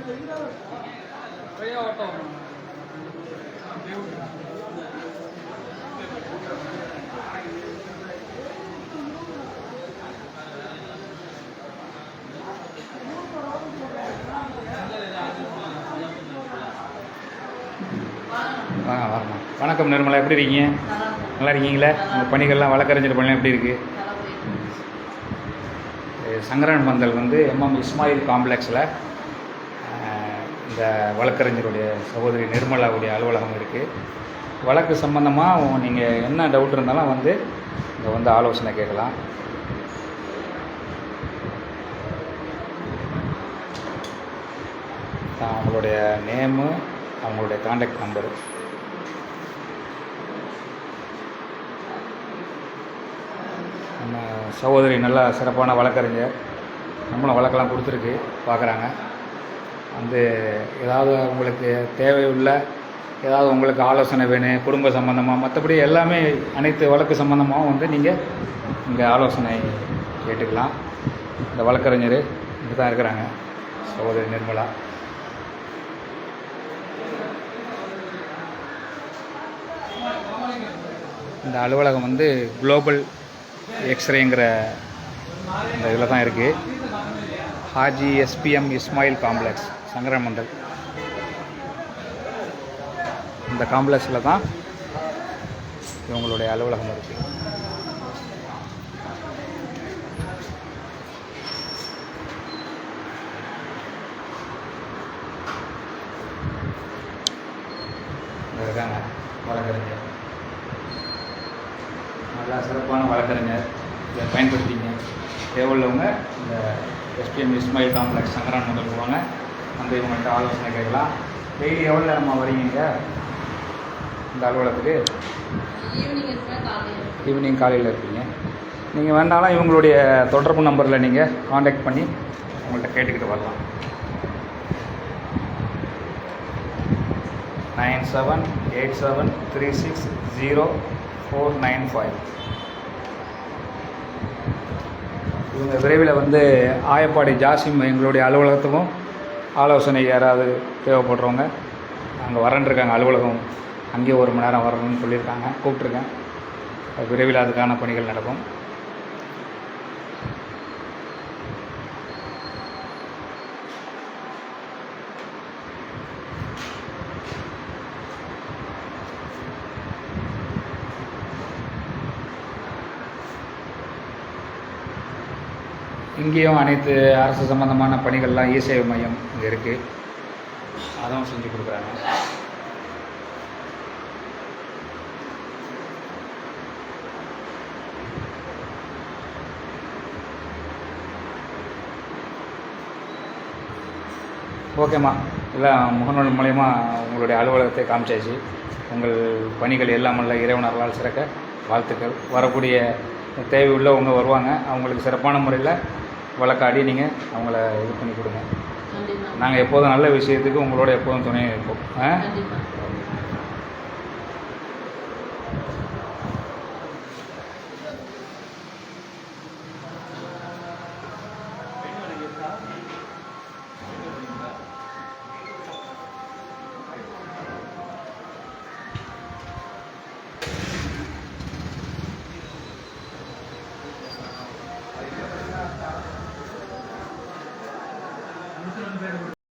வரணும். வணக்கம் நிர்மலா, எப்படி இருக்கீங்க? நல்லா இருக்கீங்களா? உங்கள் பணிகள்லாம் வழக்கறிஞர் பணிலாம் எப்படி இருக்குது? சங்கரன் பந்தல் வந்து எம்எம் இஸ்மாயில் காம்ப்ளெக்ஸில் இந்த வழக்கறிஞருடைய சகோதரி நிர்மலாவுடைய அலுவலகம் இருக்குது. வழக்கு சம்பந்தமாக நீங்கள் என்ன டவுட் இருந்தாலும் வந்து இங்கே வந்து ஆலோசனை கேட்கலாம். அவங்களுடைய நேமு, அவங்களுடைய கான்டாக்ட் நம்பரு. நம்ம சகோதரி நல்லா சிறப்பான வழக்கறிஞர், நம்மளும் வழக்கெல்லாம் கொடுத்துருக்கு, பார்க்குறாங்க. வந்து ஏதாவது உங்களுக்கு தேவையுள்ள ஏதாவது உங்களுக்கு ஆலோசனை வேணும் குடும்ப சம்மந்தமாக, மற்றபடி எல்லாமே அனைத்து வழக்கு சம்மந்தமாகவும் வந்து நீங்கள் இங்கே ஆலோசனை கேட்டுக்கலாம். இந்த வழக்கறிஞர் இங்கே தான் இருக்கிறாங்க, சகோதரி நிர்மலா. இந்த அலுவலகம் வந்து குளோபல் எக்ஸ்ரேங்கிற இந்த இதில் தான் இருக்குது. Haji SPM Ismail complex, Sankaran Mandal. இந்த காம்ப்ளெக்ஸில் தான் இவங்களுடைய அலுவலகம் இருக்குது. இருக்காங்க வழக்கறிஞர், நல்லா சிறப்பான வழக்கறிஞர். இதை பயன்படுத்திங்க. தேவையுள்ளவங்க இந்த எஸ்பிஎம் இஸ்மாயில் காம்ப்ளெக்ஸ் சங்கரன் மண்டல் போவாங்க, வந்து இவங்கள்ட்ட ஆலோசனை கேட்கலாம். டெய்லி எவ்வளோ நேரமாக வரீங்க இந்த அலுவலகத்துக்கு? ஈவினிங் காலையில் இருப்பீங்க. நீங்கள் வேண்டாலும் இவங்களுடைய தொடர்பு நம்பரில் நீங்கள் காண்டாக்ட் பண்ணி உங்கள்கிட்ட கேட்டுக்கிட்டு வரலாம். 9787360495. இவங்க விரைவில் வந்து ஆயப்பாடி ஜாசிம் எங்களுடைய அலுவலகத்துக்கும் ஆலோசனை யாராவது தேவைப்படுறவங்க அங்கே வரன்ட்ருக்காங்க. அலுவலகம் அங்கேயே 1 மணி நேரம் வரணும்னு சொல்லியிருக்காங்க, கூப்பிட்ருக்கேன். விரைவில் அதுக்கான பணிகள் நடக்கும். இங்கேயும் அனைத்து அரசு சம்பந்தமான பணிகள்லாம் இ-சேவை மையம் இங்கே இருக்குது, அதுவும் செஞ்சு கொடுக்குறாங்க. ஓகேம்மா, எல்லாம் முகநூல் மூலயமா உங்களுடைய அலுவலகத்தை காமிச்சாச்சு. உங்கள் பணிகள் எல்லாமல்ல இறைவனர்களால் சிறக்க வாழ்த்துக்கள். வரக்கூடிய தேவையுள்ளவங்க வருவாங்க, அவங்களுக்கு சிறப்பான முறையில் வழக்காடி நீங்கள் அவங்கள இது பண்ணி கொடுங்க. நாங்கள் எப்போதும் நல்ல விஷயத்துக்கு உங்களோட எப்போதும் துணையாக இருப்போம்.